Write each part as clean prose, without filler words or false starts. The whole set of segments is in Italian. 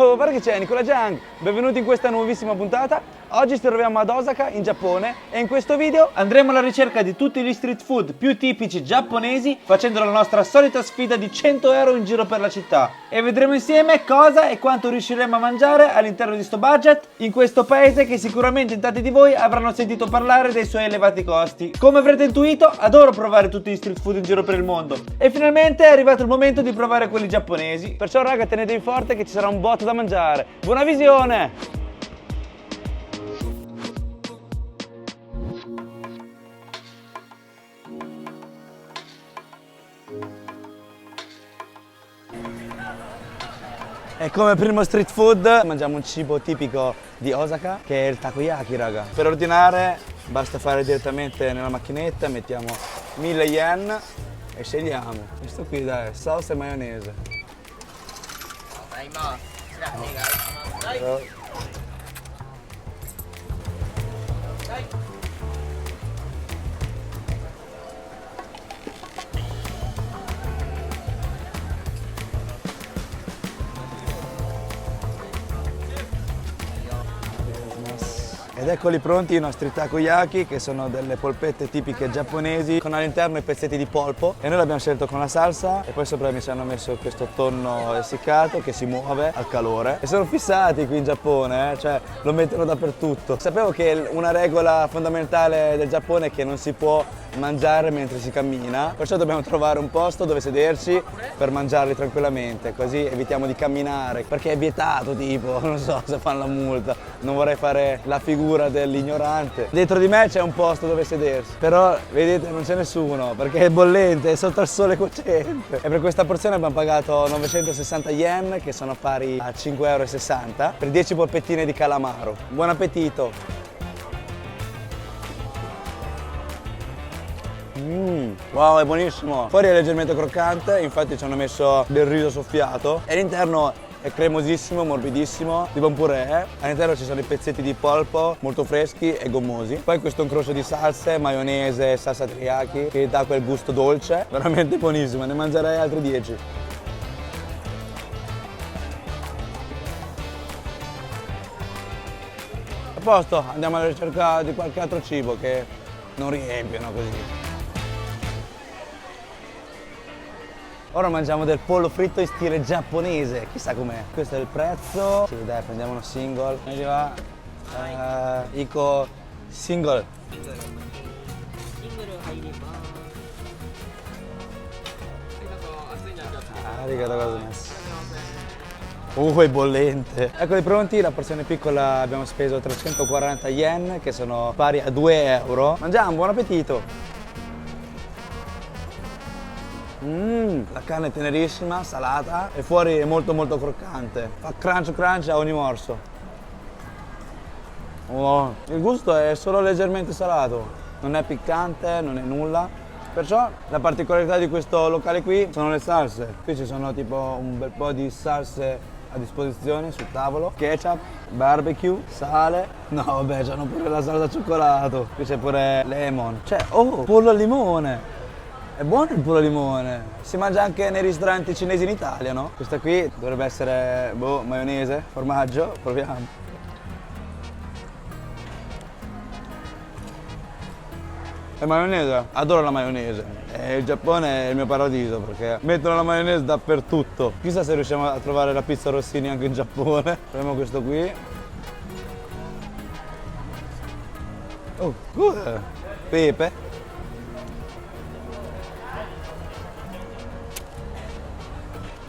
Oh, guarda che c'è Nicola Jang, benvenuti in questa nuovissima puntata. Oggi ci troviamo ad Osaka, in Giappone, e in questo video andremo alla ricerca di tutti gli street food più tipici giapponesi, facendo la nostra solita sfida di 100 euro in giro per la città. E vedremo insieme cosa e quanto riusciremo a mangiare all'interno di sto budget in questo paese che sicuramente in tanti di voi avranno sentito parlare dei suoi elevati costi. Come avrete intuito, adoro provare tutti gli street food in giro per il mondo. E finalmente è arrivato il momento di provare quelli giapponesi. Perciò raga, tenetevi forte che ci sarà un botto da mangiare. Buona visione! E come primo street food mangiamo un cibo tipico di Osaka che è il takoyaki, raga. Per ordinare basta fare direttamente nella macchinetta, mettiamo 1000 yen e scegliamo. Questo qui dai, salsa e maionese. Ed eccoli pronti i nostri takoyaki, che sono delle polpette tipiche giapponesi con all'interno i pezzetti di polpo, e noi l'abbiamo scelto con la salsa e poi sopra mi ci hanno messo questo tonno essiccato che si muove al calore. E sono fissati qui in Giappone, cioè lo mettono dappertutto. Sapevo che una regola fondamentale del Giappone è che non si può mangiare mentre si cammina, perciò dobbiamo trovare un posto dove sederci per mangiarli tranquillamente, così evitiamo di camminare, perché è vietato, tipo, non so se fanno la multa, non vorrei fare la figura dell'ignorante. Dietro di me c'è un posto dove sedersi, però vedete non c'è nessuno perché è bollente, è sotto al sole cocente. E per questa porzione abbiamo pagato 960 yen, che sono pari a 5,60 euro, per 10 polpettine di calamaro. Buon appetito! Wow, è buonissimo! Fuori è leggermente croccante, infatti ci hanno messo del riso soffiato e all'interno è cremosissimo, morbidissimo, tipo un purè. All'interno ci sono i pezzetti di polpo molto freschi e gommosi. Poi questo è un incrocio di salse, maionese, salsa teriyaki che dà quel gusto dolce, veramente buonissimo, ne mangerei altri 10. A posto, andiamo alla ricerca di qualche altro cibo che non riempiono così. Ora mangiamo del pollo fritto in stile giapponese, chissà com'è. Questo è il prezzo. Sì, dai, prendiamo uno single. Arriva Ico single. Arigato gozaimasu. È bollente. Eccoli pronti, la porzione piccola abbiamo speso 340 yen, che sono pari a 2 euro. Mangiamo, buon appetito! La carne è tenerissima, salata e fuori è molto molto croccante. Fa crunch crunch a ogni morso. Oh, il gusto è solo leggermente salato, non è piccante, non è nulla. Perciò la particolarità di questo locale qui sono le salse. Qui ci sono tipo un bel po' di salse a disposizione sul tavolo. Ketchup, barbecue, sale. No vabbè, c'hanno pure la salsa al cioccolato. Qui c'è pure lemon. Cioè, oh, pollo al limone. È buono il pollo al limone, si mangia anche nei ristoranti cinesi in Italia, no? Questa qui dovrebbe essere, maionese, formaggio, proviamo. È maionese, adoro la maionese. E il Giappone è il mio paradiso perché mettono la maionese dappertutto. Chissà se riusciamo a trovare la pizza Rossini anche in Giappone. Proviamo questo qui. Oh, cos'è? Pepe.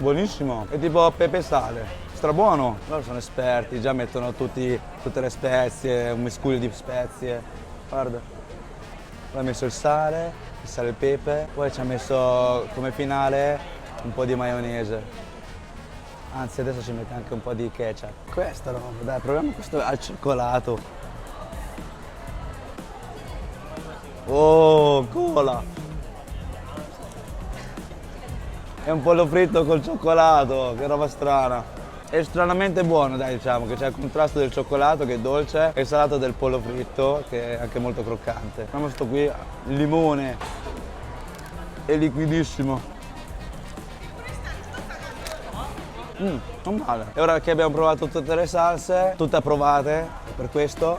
Buonissimo, è tipo pepe e sale, strabuono. Loro sono esperti, già mettono tutte le spezie, un miscuglio di spezie. Guarda, poi ha messo il sale e il pepe, poi ci ha messo come finale un po' di maionese. Anzi, adesso ci mette anche un po' di ketchup. Questa roba, dai, proviamo questo al cioccolato. Oh, cola! È un pollo fritto col cioccolato, che roba strana. È stranamente buono, dai, diciamo, che c'è il contrasto del cioccolato che è dolce e il salato del pollo fritto che è anche molto croccante. Vediamo sto qui, il limone, è liquidissimo. Non male. E ora che abbiamo provato tutte le salse, tutte approvate, per questo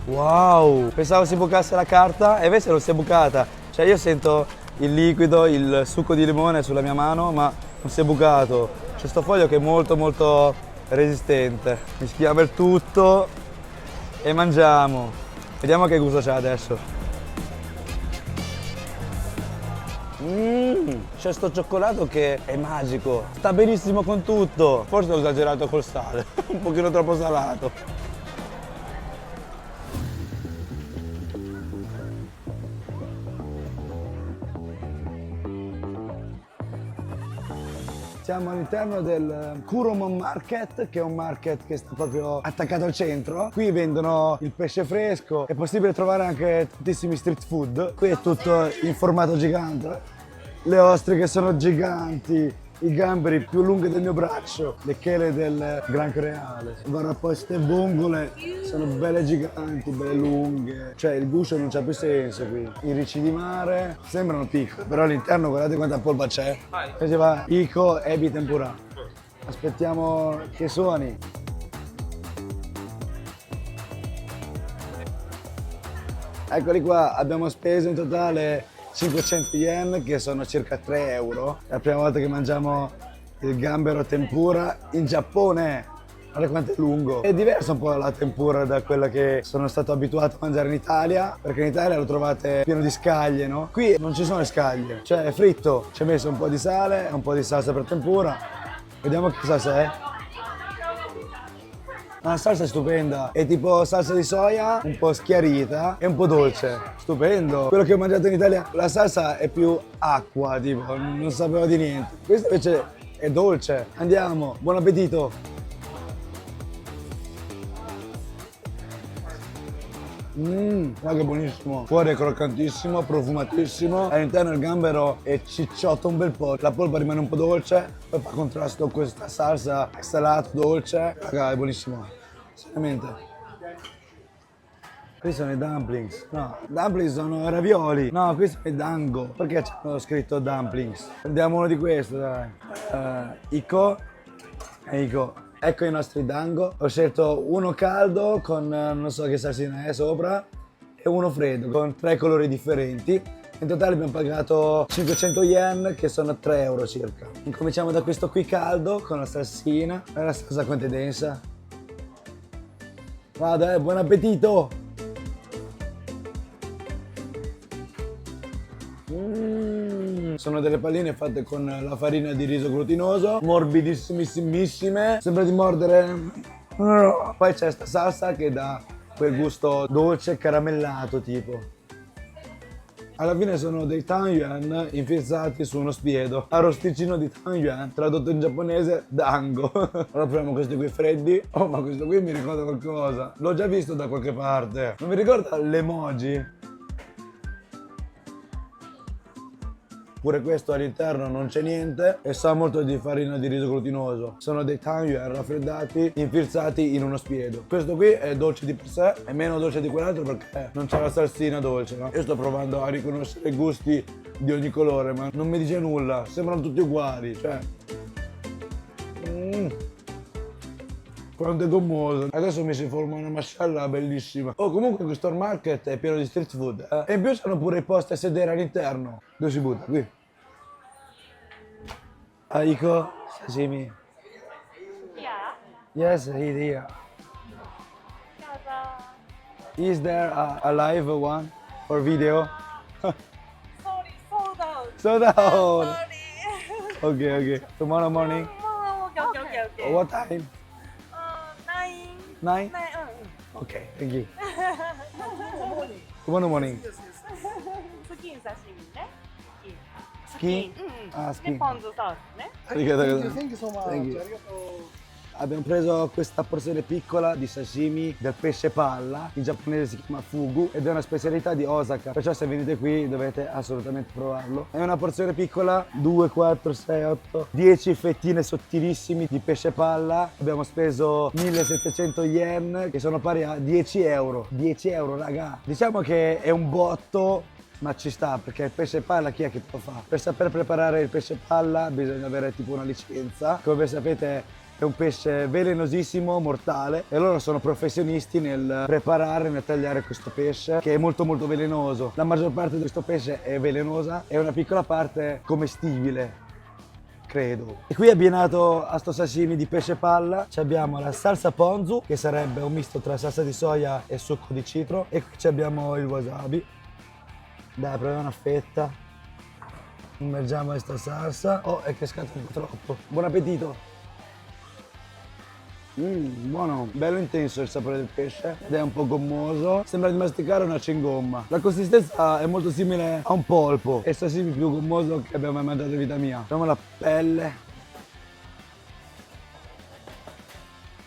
wow! Pensavo si bucasse la carta e invece non si è bucata. Cioè io sento il liquido, il succo di limone sulla mia mano, ma non si è bucato. C'è sto foglio che è molto molto resistente. Mischiamo il tutto e mangiamo. Vediamo che gusto c'ha adesso. C'è sto cioccolato che è magico. Sta benissimo con tutto. Forse ho esagerato col sale, un pochino troppo salato. Siamo all'interno del Kuromon Market, che è un market che sta proprio attaccato al centro. Qui vendono il pesce fresco, è possibile trovare anche tantissimi street food. Qui è tutto in formato gigante. Le ostriche sono giganti, i gamberi più lunghi del mio braccio, le chele del granchio reale. Guarda poi queste vongole, sono belle giganti, belle lunghe. Cioè il guscio non c'ha più senso qui. I ricci di mare sembrano piccoli, però all'interno guardate quanta polpa c'è. Qui si va Iko Ebi Tempura. Aspettiamo che suoni. Eccoli qua, abbiamo speso in totale 500 yen, che sono circa 3 euro. È la prima volta che mangiamo il gambero tempura in Giappone. Guarda quanto è lungo. È diversa un po' la tempura da quella che sono stato abituato a mangiare in Italia, perché in Italia lo trovate pieno di scaglie, no? Qui non ci sono le scaglie, cioè è fritto. Ci ho messo un po' di sale e un po' di salsa per tempura. Vediamo che salsa è. La salsa è stupenda, è tipo salsa di soia, un po' schiarita e un po' dolce. Stupendo. Quello che ho mangiato in Italia, la salsa è più acqua, tipo, non sapevo di niente. Questa invece è dolce. Andiamo, buon appetito. Guarda che buonissimo. Fuori è croccantissimo, profumatissimo. All'interno il gambero è cicciotto un bel po'. La polpa rimane un po' dolce, poi fa contrasto con questa salsa salato, dolce. Raga, è buonissimo. Seriamente. Qui sono i dumplings. No, dumplings sono ravioli. No, qui sono i dango. Perché c'hanno scritto dumplings? Prendiamo uno di questi, dai. Iko. Iko. Ecco i nostri dango. Ho scelto uno caldo con non so che salsina è sopra e uno freddo con 3 colori differenti. In totale abbiamo pagato 500 yen, che sono 3 euro circa. Incominciamo da questo qui caldo con la salsina. Guarda la salsa quanto è densa. Vada, buon appetito! Sono delle palline fatte con la farina di riso glutinoso, morbidissimissime, sembra di mordere. Poi c'è sta salsa che dà quel gusto dolce caramellato tipo. Alla fine sono dei tang-yuan infilzati su uno spiedo. Arrosticino di tang-yuan, tradotto in giapponese dango. Ora proviamo questi qui freddi. Oh, ma questo qui mi ricorda qualcosa. L'ho già visto da qualche parte. Non mi ricorda l'emoji? Pure questo all'interno non c'è niente e sa molto di farina di riso glutinoso. Sono dei tang-yuan raffreddati, infilzati in uno spiedo. Questo qui è dolce di per sé, è meno dolce di quell'altro perché non c'è la salsina dolce, no? Io sto provando a riconoscere i gusti di ogni colore, ma non mi dice nulla, sembrano tutti uguali, cioè. Quanto è gommoso. Adesso mi si forma una mascella bellissima. Oh, comunque questo store market è pieno di street food, eh? E in più sono pure i posti a sedere all'interno. Dove si butta? Qui. Aiko, sashimi. Yeah. Yes, here. Is there a live one for video? Sorry, sold out. Sold out. Sorry. Okay. Tomorrow morning. Okay. What time? 9. 9? Okay, thank you. Tomorrow morning. スキン刺身ね。スキンスキン。で、ポン酢ソースね。 Thank you so much. Thank you. Abbiamo preso questa porzione piccola di sashimi del pesce palla, in giapponese si chiama fugu ed è una specialità di Osaka, perciò se venite qui dovete assolutamente provarlo. È una porzione piccola, 2, 4, 6, 8, 10 fettine sottilissimi di pesce palla. Abbiamo speso 1700 yen, che sono pari a 10 euro. 10 euro, raga. Diciamo che è un botto ma ci sta, perché il pesce palla chi è che lo fa? Per saper preparare il pesce palla bisogna avere tipo una licenza. Come sapete è un pesce velenosissimo, mortale, e loro sono professionisti nel preparare, nel tagliare questo pesce che è molto molto velenoso. La maggior parte di questo pesce è velenosa e una piccola parte commestibile, credo. E qui abbinato a sto sashimi di pesce palla abbiamo la salsa ponzu, che sarebbe un misto tra salsa di soia e succo di citro, e qui abbiamo il wasabi. Dai, proviamo una fetta. Immergiamo questa salsa. Oh, è cascato un po' troppo. Buon appetito! Buono, bello intenso il sapore del pesce ed è un po' gommoso, sembra di masticare una cingomma. La consistenza è molto simile a un polpo, è il sashimi più gommoso che abbia mai mangiato in vita mia. Vediamo la pelle.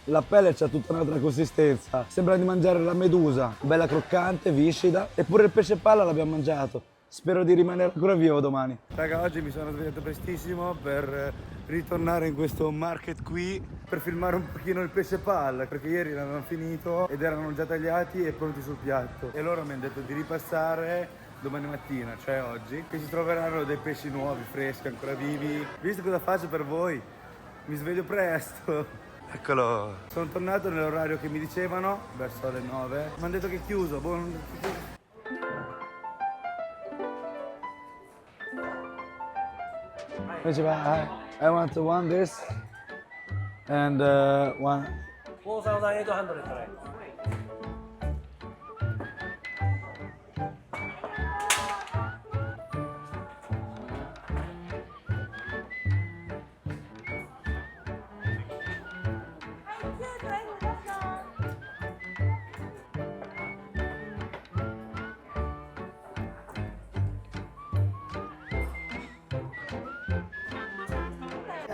La pelle c'ha tutta un'altra consistenza, sembra di mangiare la medusa, bella croccante, viscida, eppure il pesce palla l'abbiamo mangiato. Spero di rimanere ancora vivo domani. Raga, oggi mi sono svegliato prestissimo per ritornare in questo market qui per filmare un pochino il pesce palla, perché ieri l'avevano finito ed erano già tagliati e pronti sul piatto. E loro mi hanno detto di ripassare domani mattina, cioè oggi, che si troveranno dei pesci nuovi, freschi, ancora vivi. Visto cosa faccio per voi? Mi sveglio presto. Eccolo. Sono tornato nell'orario che mi dicevano, verso le 9. Mi hanno detto che è chiuso. I want one this and one. 4,800 right?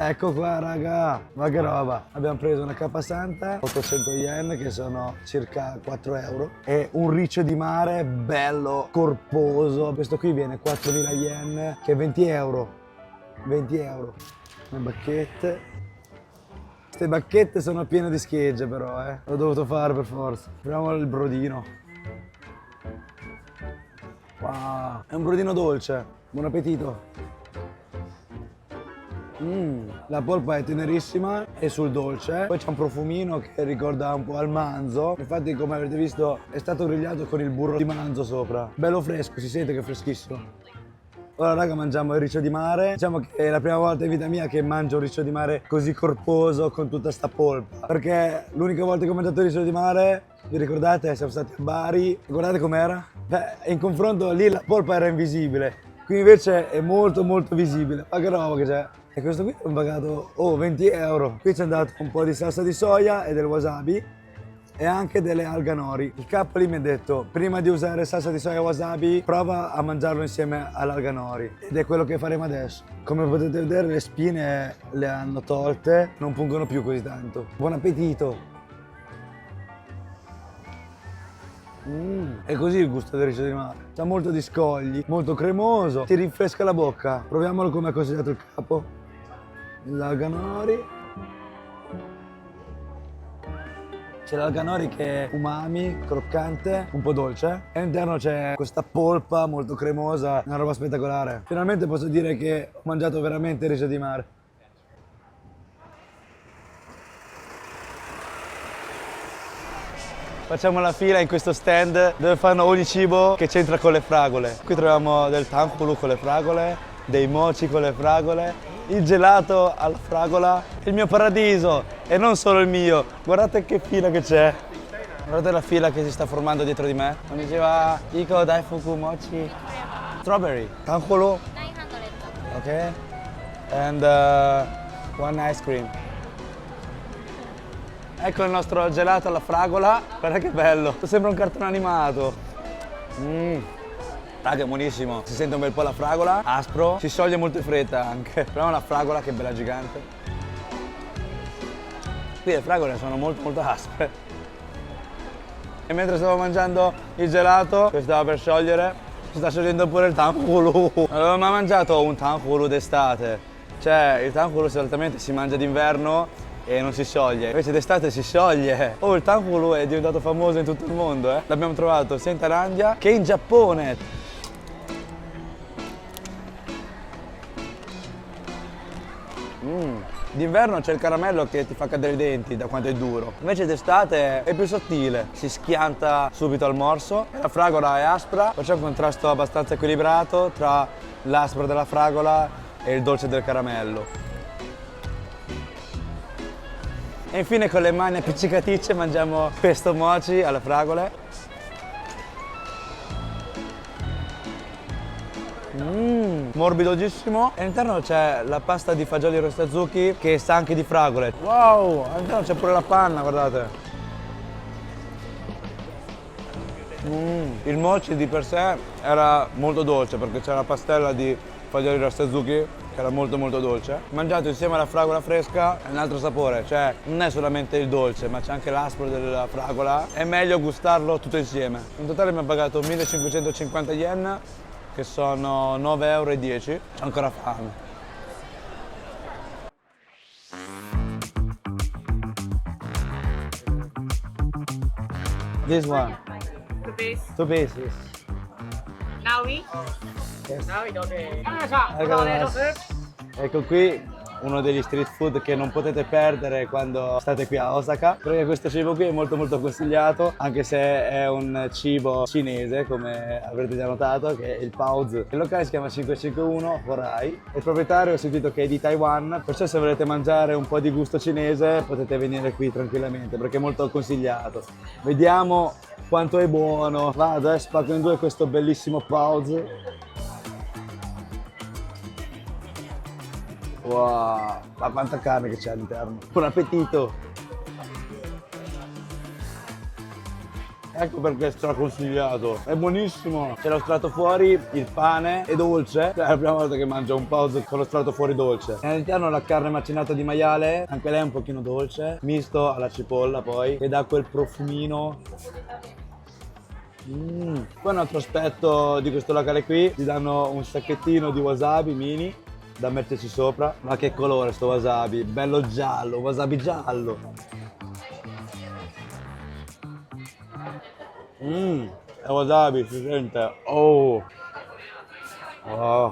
Ecco qua raga, ma che roba, abbiamo preso una capasanta, 800 yen che sono circa 4 euro e un riccio di mare bello, corposo, questo qui viene 4.000 yen che è 20 euro, 20 euro, le bacchette, queste bacchette sono piene di schegge però l'ho dovuto fare per forza, proviamo il brodino, wow, è un brodino dolce, buon appetito. La polpa è tenerissima e sul dolce, poi c'è un profumino che ricorda un po' al manzo, infatti come avete visto è stato grigliato con il burro di manzo sopra, bello fresco, si sente che è freschissimo. Ora raga mangiamo il riccio di mare, diciamo che è la prima volta in vita mia che mangio un riccio di mare così corposo con tutta sta polpa, perché l'unica volta che ho mangiato il riccio di mare, vi ricordate, siamo stati a Bari, guardate com'era? Beh, in confronto lì la polpa era invisibile, qui invece è molto molto visibile, ma che roba che c'è! E questo qui ho pagato 20 euro. Qui c'è andato un po' di salsa di soia e del wasabi e anche delle alga nori. Il capo lì mi ha detto, prima di usare salsa di soia e wasabi, prova a mangiarlo insieme all'alga nori. Ed è quello che faremo adesso. Come potete vedere le spine le hanno tolte, non pungono più così tanto. Buon appetito! È così il gusto del riccio di mare. C'ha molto di scogli, molto cremoso, ti rinfresca la bocca. Proviamolo come ha consigliato il capo. L'alga nori. C'è l'alga nori che è umami, croccante, un po' dolce. E all'interno c'è questa polpa molto cremosa, una roba spettacolare. Finalmente posso dire che ho mangiato veramente il riccio di mare. Facciamo la fila in questo stand dove fanno ogni cibo che c'entra con le fragole. Qui troviamo del tanghulu con le fragole, dei mochi con le fragole, il gelato alla fragola, il mio paradiso e non solo il mio. Guardate che fila che c'è. Guardate la fila che si sta formando dietro di me. Mi diceva Iko Daifuku Mochi Strawberry, tanghulu, 900. ok? And one ice cream. Ecco il nostro gelato alla fragola, guarda che bello, sembra un cartone animato. Raga, è buonissimo, si sente un bel po' la fragola, aspro, si scioglie molto in fretta anche. Proviamo la fragola che è bella gigante. Qui le fragole sono molto molto aspre. E mentre stavo mangiando il gelato, che stava per sciogliere, si sta sciogliendo pure il tanghulu. Non avevo mai mangiato un tanghulu d'estate. Cioè, il tanghulu solitamente si mangia d'inverno e non si scioglie, invece d'estate si scioglie. Oh, il tanghulu è diventato famoso in tutto il mondo, L'abbiamo trovato sia in Thailandia che in Giappone. D'inverno c'è il caramello che ti fa cadere i denti da quanto è duro. Invece d'estate è più sottile, si schianta subito al morso. La fragola è aspra, perciò è un contrasto abbastanza equilibrato tra l'aspro della fragola e il dolce del caramello. E infine con le mani appiccicaticce mangiamo pesto mochi alle fragole. Morbidissimo. E all'interno c'è la pasta di fagioli rostazuki che sa anche di fragole. Wow, all'interno c'è pure la panna, guardate. Il mochi di per sé era molto dolce perché c'era la pastella di fagioli rostazuki che era molto dolce. Mangiato insieme alla fragola fresca è un altro sapore, cioè non è solamente il dolce ma c'è anche l'aspro della fragola. È meglio gustarlo tutto insieme. In totale abbiamo pagato 1550 yen, che sono 9,10 €. Ho ancora fame. This one, The base. 2 pieces. Now we. Yes. Now we don't Ecco qui uno degli street food che non potete perdere quando state qui a Osaka, perché questo cibo qui è molto consigliato, anche se è un cibo cinese, come avrete già notato, che è il Paozi. Il locale si chiama 551 Horai. Il proprietario ho sentito che è di Taiwan, perciò se volete mangiare un po' di gusto cinese potete venire qui tranquillamente, perché è molto consigliato. Vediamo quanto è buono. Vado, spacco in due questo bellissimo Paozi. Wow, ma quanta carne che c'è all'interno. Buon appetito! Ecco perché è straconsigliato. È buonissimo. C'è lo strato fuori, il pane è dolce. È la prima volta che mangio un Paozi con lo strato fuori dolce. E all'interno la carne macinata di maiale, anche lei è un pochino dolce, misto alla cipolla poi, che dà quel profumino. Poi un altro aspetto di questo locale qui, ti danno un sacchettino di wasabi mini da metterci sopra. Ma che colore sto wasabi, bello giallo, wasabi giallo. È wasabi, si sente. Oh,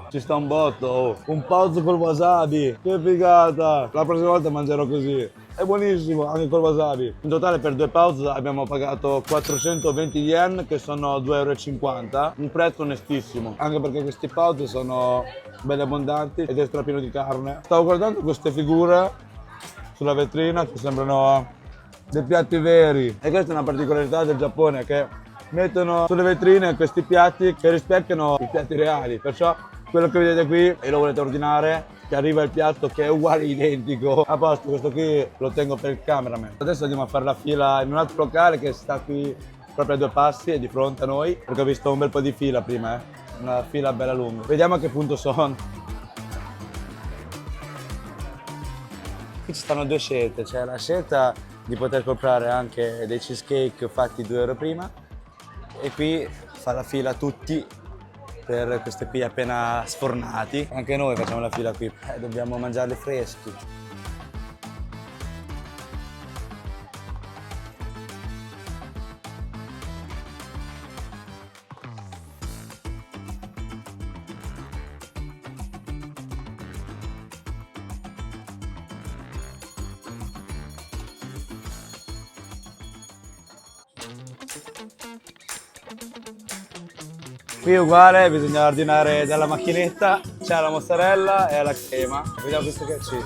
ci sta un botto. Oh. Un Paozi col wasabi, che figata. La prossima volta mangerò così. È buonissimo anche col wasabi. In totale per 2 Paozi abbiamo pagato 420 yen, che sono 2,50 €. Un prezzo onestissimo, anche perché questi Paozi sono belli abbondanti ed è strapieno di carne. Stavo guardando queste figure sulla vetrina che sembrano dei piatti veri. E questa è una particolarità del Giappone, che mettono sulle vetrine questi piatti che rispecchiano i piatti reali. Perciò quello che vedete qui e lo volete ordinare, che arriva il piatto che è uguale, identico. A posto, questo qui lo tengo per il cameraman. Adesso andiamo a fare la fila in un altro locale che sta qui proprio a 2 passi, è di fronte a noi, perché ho visto un bel po' di fila prima, una fila bella lunga. Vediamo a che punto sono. Qui ci stanno 2 scelte, c'è la scelta di poter comprare anche dei cheesecake fatti 2 € prima, e qui fa la fila tutti per questi qui appena sfornati. Anche noi facciamo la fila qui, dobbiamo mangiarli freschi. Qui è uguale, bisogna ordinare dalla macchinetta, c'è la mozzarella e la crema. Vediamo questo che c'è.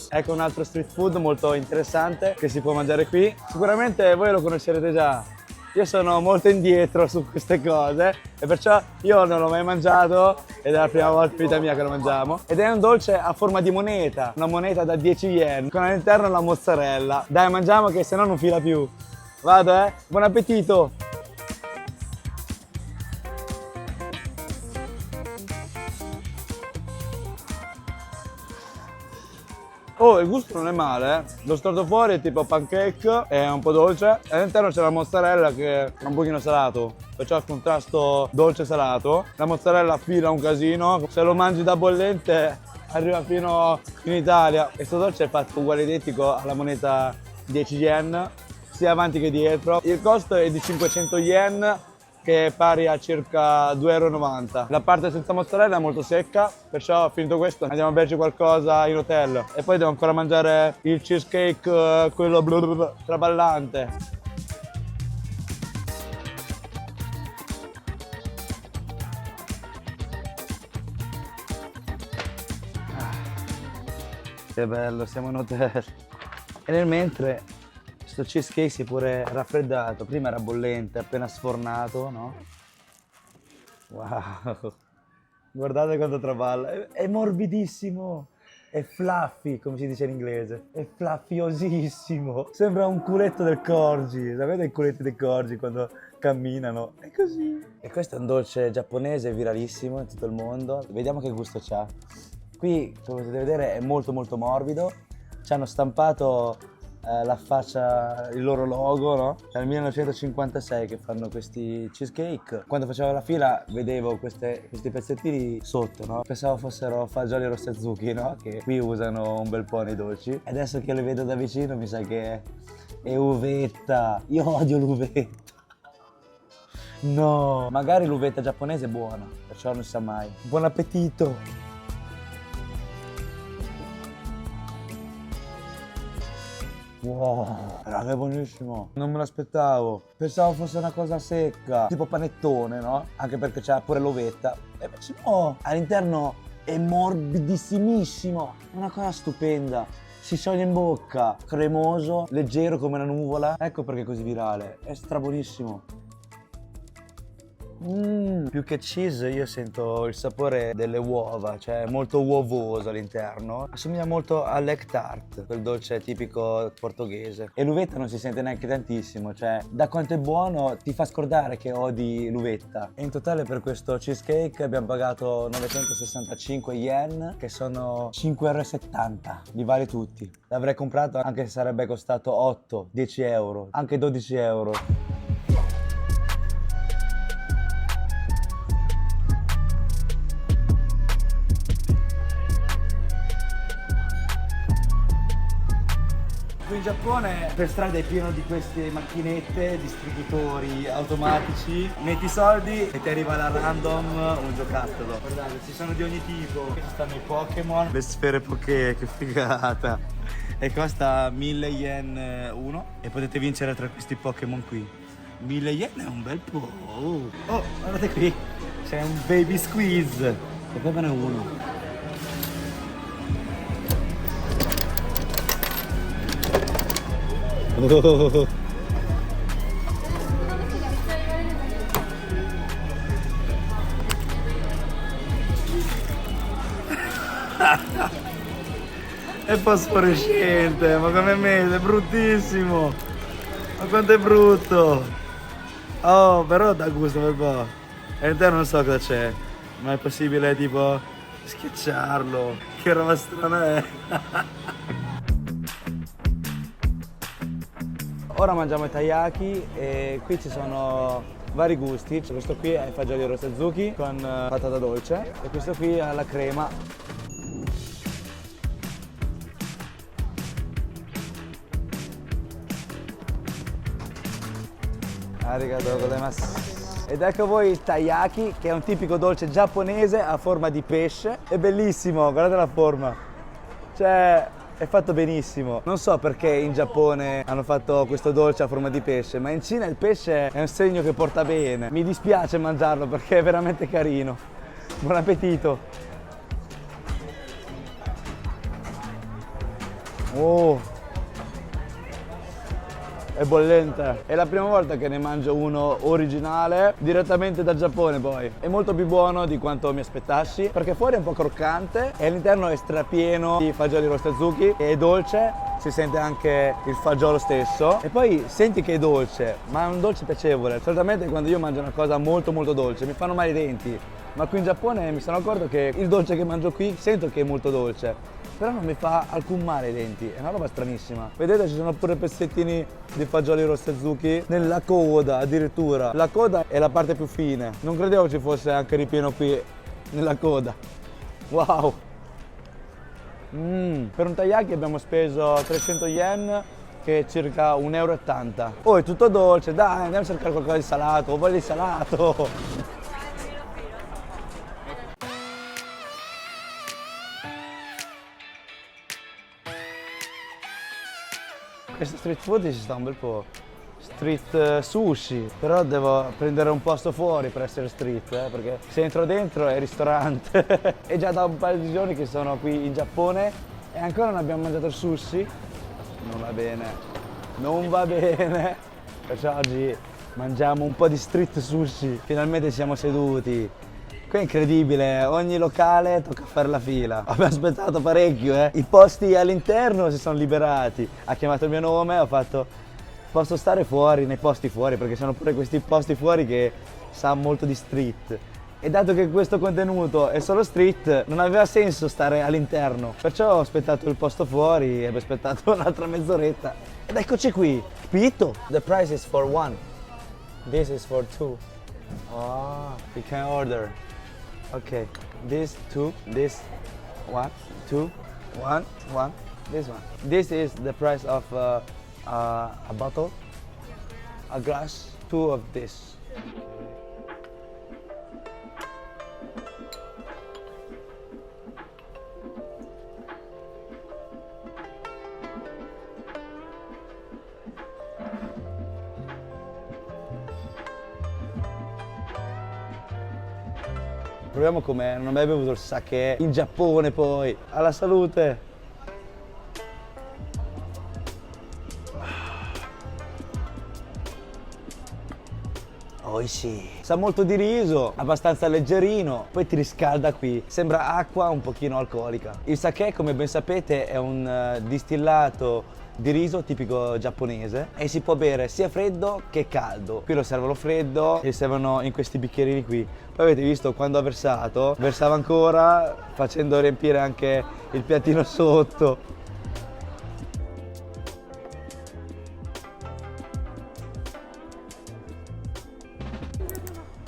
Ecco un altro street food molto interessante che si può mangiare qui. Sicuramente voi lo conoscerete già. Io sono molto indietro su queste cose e perciò io non l'ho mai mangiato ed è la prima volta in vita mia che lo mangiamo. Ed è un dolce a forma di moneta, una moneta da 10 yen, con all'interno la mozzarella. Dai, mangiamo che se no non fila più. Vado, buon appetito! Oh, il gusto non è male, Lo strato fuori è tipo pancake, è un po' dolce, e all'interno c'è la mozzarella che è un pochino salato, perciò il contrasto dolce-salato. La mozzarella fila un casino, se lo mangi da bollente arriva fino in Italia. Questo dolce è fatto uguale identico alla moneta 10 yen, sia avanti che dietro. Il costo è di 500 yen, che è pari a circa 2,90 €. La parte senza mozzarella è molto secca, perciò finito questo andiamo a berci qualcosa in hotel. E poi devo ancora mangiare il cheesecake, quello traballante. Che bello, siamo in hotel. E nel mentre questo cheesecake si è pure raffreddato. Prima era bollente, appena sfornato, no? Wow! Guardate quanto traballa. È morbidissimo. È fluffy, come si dice in inglese. È fluffiosissimo. Sembra un culetto del Corgi. Sapete i culetti del Corgi quando camminano? È così. E questo è un dolce giapponese viralissimo in tutto il mondo. Vediamo che gusto c'ha. Qui, come potete vedere, è molto molto morbido. Ci hanno stampato la faccia, il loro logo, no? È dal 1956 che fanno questi cheesecake. Quando facevo la fila vedevo questi pezzettini sotto, no? Pensavo fossero fagioli rostazuki, no? Che qui usano un bel po' nei dolci. E adesso che li vedo da vicino mi sa che è uvetta. Io odio l'uvetta. No, magari l'uvetta giapponese è buona, perciò non si sa mai. Buon appetito! Wow, raga, è buonissimo. Non me l'aspettavo. Pensavo fosse una cosa secca, tipo panettone, no? Anche perché c'ha pure l'ovetta. E invece no, all'interno è morbidissimissimo. Una cosa stupenda. Si scioglie in bocca, cremoso, leggero come una nuvola. Ecco perché è così virale. È strabuonissimo. Più che cheese io sento il sapore delle uova, cioè molto uovoso all'interno. Assomiglia molto all'egg tart, quel dolce tipico portoghese. E l'uvetta non si sente neanche tantissimo, cioè da quanto è buono ti fa scordare che odi l'uvetta. E in totale per questo cheesecake abbiamo pagato 965 yen, che sono 5,70 €. Li vale tutti. L'avrei comprato anche se sarebbe costato 8, 10 €, anche 12 €. Qui in Giappone per strada è pieno di queste macchinette, distributori automatici. Metti i soldi e ti arriva da random un giocattolo. Guardate, ci sono di ogni tipo. Qui ci stanno i Pokémon, le sfere Poké, che figata. E costa 1000 yen uno e potete vincere tra questi Pokémon qui. 1000 yen è un bel po'. Oh, guardate qui, c'è un Baby Squeeze. E poi me ne uno. Oh. È fosforescente, ma come me, è bruttissimo. Ma quanto è brutto. Oh, però dà gusto per po'. E all'interno non so cosa c'è, ma è possibile tipo schiacciarlo. Che roba strana è. Ora mangiamo i taiyaki e qui ci sono vari gusti. Questo qui è fagioli rostazuki con patata dolce e questo qui ha la crema. Arigato gozaimasu. Ed ecco voi il taiyaki, che è un tipico dolce giapponese a forma di pesce. È bellissimo, guardate la forma. Cioè, è fatto benissimo. Non so perché in Giappone hanno fatto questo dolce a forma di pesce, ma in Cina il pesce è un segno che porta bene. Mi dispiace mangiarlo perché è veramente carino. Buon appetito! Oh! È bollente. È la prima volta che ne mangio uno originale direttamente dal Giappone poi. È molto più buono di quanto mi aspettassi perché fuori è un po' croccante e all'interno è strapieno di fagioli rostazuki. È dolce, si sente anche il fagiolo stesso e poi senti che è dolce, ma è un dolce piacevole. Solitamente quando io mangio una cosa molto molto dolce mi fanno male i denti, ma qui in Giappone mi sono accorto che il dolce che mangio qui sento che è molto dolce. Però non mi fa alcun male ai denti, è una roba stranissima. Vedete, ci sono pure pezzettini di fagioli rostazuki nella coda addirittura. La coda è la parte più fine. Non credevo ci fosse anche ripieno qui nella coda. Wow! Per un taiyaki abbiamo speso 300 yen, che è circa 1,80 €. Oh, è tutto dolce, dai, andiamo a cercare qualcosa di salato, voglio il salato. Questo street food ci sta un bel po'. Street sushi, però devo prendere un posto fuori per essere street, perché se entro dentro è ristorante. È già da un paio di giorni che sono qui in Giappone e ancora non abbiamo mangiato il sushi. Non va bene, non va bene. Perciò oggi mangiamo un po' di street sushi. Finalmente siamo seduti. Qui è incredibile, ogni locale tocca fare la fila. Abbiamo aspettato parecchio, I posti all'interno si sono liberati. Ha chiamato il mio nome, ho fatto posso stare fuori, nei posti fuori, perché sono pure questi posti fuori che sa molto di street. E dato che questo contenuto è solo street, non aveva senso stare all'interno. Perciò ho aspettato il posto fuori e ho aspettato un'altra mezz'oretta. Ed eccoci qui. Capito? The price is for one. This is for two. Oh, we can order. Okay, this two, this one, two, one, one, this one. This is the price of a bottle, a glass, two of this. Proviamo com'è, non ho mai bevuto il sake in Giappone poi. Alla salute! Oishi. Sa molto di riso, abbastanza leggerino, poi ti riscalda qui. Sembra acqua un pochino alcolica. Il sake, come ben sapete, è un distillato di riso tipico giapponese e si può bere sia freddo che caldo. Qui lo servono freddo e servono in questi bicchierini qui. Poi avete visto quando ha versato, versava ancora facendo riempire anche il piattino sotto.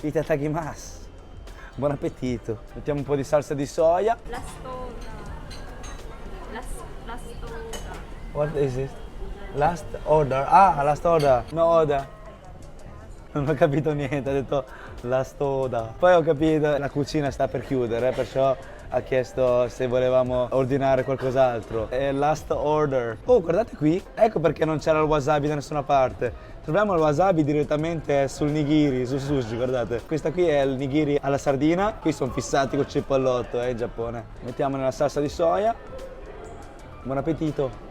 Itadakimasu. Buon appetito. Mettiamo un po' di salsa di soia. Last order. Last order. What is it? Last order. Ah, last order. No order. Non ho capito niente, ha detto last order. Poi ho capito, la cucina sta per chiudere, perciò ha chiesto se volevamo ordinare qualcos'altro. È last order. Oh, guardate qui. Ecco perché non c'era il wasabi da nessuna parte. Troviamo il wasabi direttamente sul nigiri, sul sushi, guardate. Questa qui è il nigiri alla sardina. Qui sono fissati col cipollotto, in Giappone. Mettiamo nella salsa di soia. Buon appetito.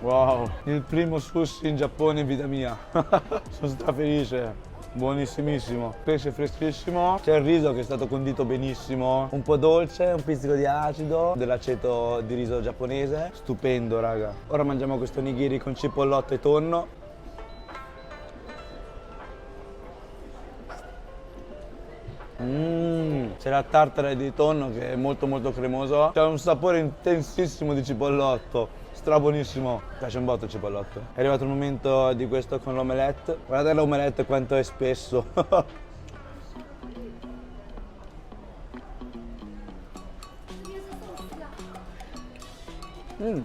Wow, il primo sushi in Giappone in vita mia. Sono strafelice. Buonissimissimo, pesce freschissimo, c'è il riso che è stato condito benissimo, un po' dolce, un pizzico di acido, dell'aceto di riso giapponese, stupendo raga. Ora mangiamo questo nigiri con cipollotto e tonno. C'è la tartare di tonno che è molto molto cremoso, c'è un sapore intensissimo di cipollotto. Strabuonissimo, mi piace un botto il cipollotto. È arrivato il momento di questo con l'omelette. Guardate l'omelette quanto è spesso.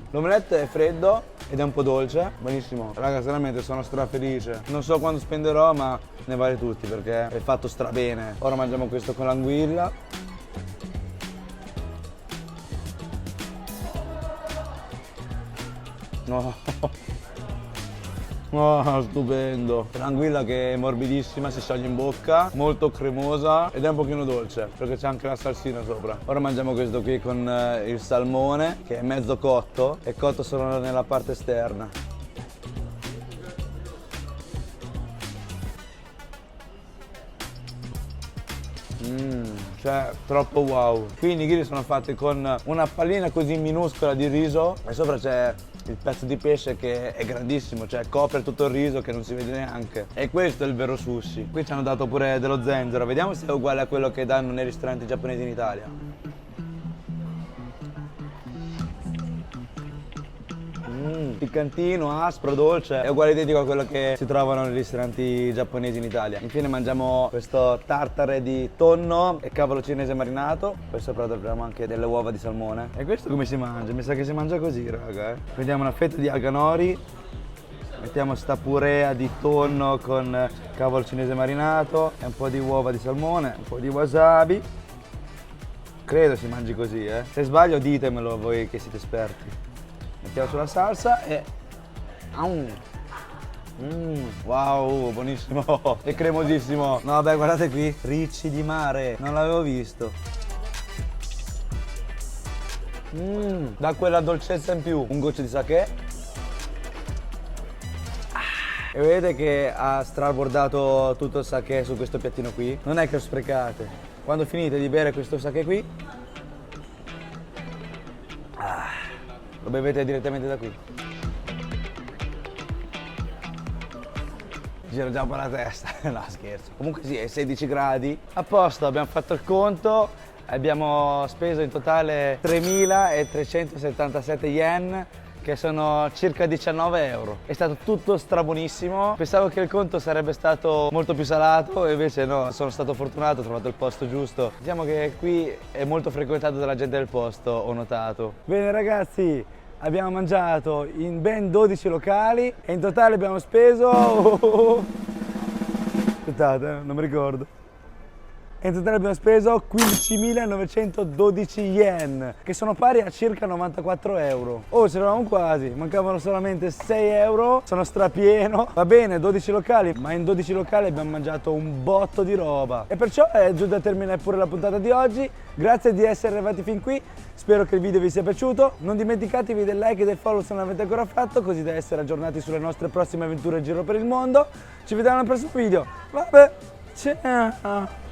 L'omelette è freddo ed è un po' dolce, buonissimo. Raga, veramente sono strafelice. Non so quando spenderò, ma ne vale tutti perché è fatto strabene. Ora mangiamo questo con l'anguilla. Oh, stupendo. L'anguilla che è morbidissima, si scioglie in bocca, molto cremosa ed è un pochino dolce perché c'è anche la salsina sopra. Ora mangiamo questo qui con il salmone che è mezzo cotto, è cotto solo nella parte esterna. Cioè, troppo wow. Qui i nigiri sono fatti con una pallina così minuscola di riso e sopra c'è il pezzo di pesce che è grandissimo, cioè copre tutto il riso che non si vede neanche. E questo è il vero sushi. Qui ci hanno dato pure dello zenzero, vediamo se è uguale a quello che danno nei ristoranti giapponesi in Italia. Piccantino, aspro, dolce, è uguale identico a quello che si trovano nei ristoranti giapponesi in Italia. Infine mangiamo questo tartare di tonno e cavolo cinese marinato, poi sopra abbiamo anche delle uova di salmone. E questo come si mangia? Mi sa che si mangia così, raga. Prendiamo una fetta di alga nori, mettiamo sta purea di tonno con cavolo cinese marinato e un po' di uova di salmone, un po' di wasabi. Credo si mangi così, eh. Se sbaglio ditemelo voi che siete esperti. Mettiamo sulla salsa e... wow, buonissimo e cremosissimo. No, vabbè, guardate qui, ricci di mare, non l'avevo visto. Da quella dolcezza in più, un goccio di sake. E vedete che ha strabordato tutto il sake su questo piattino qui? Non è che lo sprecate. Quando finite di bere questo sake qui, lo bevete direttamente da qui. Giro già un po' la testa, no scherzo. Comunque sì, è 16 gradi. A posto, abbiamo fatto il conto, abbiamo speso in totale 3.377 yen, che sono circa 19 euro. È stato tutto strabuonissimo. Pensavo che il conto sarebbe stato molto più salato e invece no, sono stato fortunato, ho trovato il posto giusto. Diciamo che qui è molto frequentato dalla gente del posto, ho notato. Bene ragazzi, abbiamo mangiato in ben 12 locali e in totale abbiamo speso... Aspettate, non mi ricordo. E in totale abbiamo speso 15.912 yen, che sono pari a circa 94 euro. Oh, c'eravamo quasi, mancavano solamente 6 euro, sono strapieno. Va bene, 12 locali, ma in 12 locali abbiamo mangiato un botto di roba. E perciò è giunta a terminare pure la puntata di oggi. Grazie di essere arrivati fin qui, spero che il video vi sia piaciuto. Non dimenticatevi del like e del follow se non l'avete ancora fatto, così da essere aggiornati sulle nostre prossime avventure in giro per il mondo. Ci vediamo al prossimo video. Vabbè, ciao!